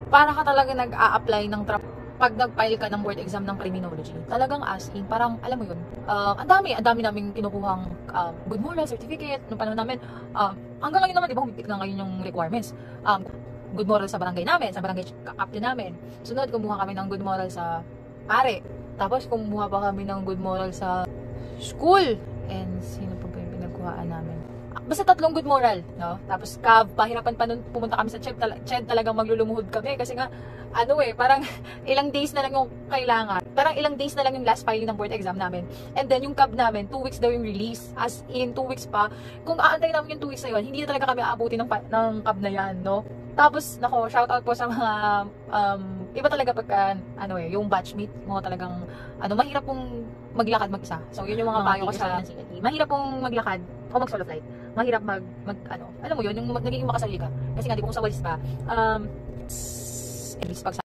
para ka talaga nag-a-apply ng pag nag-file ka ng board exam ng criminology. Talagang as in, parang, alam mo yun, ang dami namin kinukuhang good moral certificate, noong panahon namin, hanggang ngayon naman, di ba, humipit nga ngayon yung requirements. Good moral sa barangay namin, sa barangay captain namin. Sunod, kumuha kami ng good moral sa pare. Tapos, kumuha pa kami ng good moral sa school. And, sino pa ba yung pinagkuhaan namin? Basta 3 good moral, no? Tapos, pahirapan pa nun, pumunta kami sa CHED, talagang maglulumuhod kami. Kasi nga, parang ilang days na lang yung kailangan. Parang ilang days na lang yung last filing ng board exam namin. And then, yung CAB namin, 2 weeks daw yung release. As in, 2 weeks pa. Kung aantay namin yung 2 weeks na yun, hindi na talaga kami aabuti ng CAB na yan, no? Tapos, nako, shoutout po sa mga, iba talaga pagka, yung batchmate mo talagang, mahirap pong maglakad mag-isa. So, yun yung mga payo ko sa mahirap pong maglakad o mag-solo flight. Mahirap alam mo yun, yung nagiging makasarili ka. Kasi nga, di ba kung sa walis pa,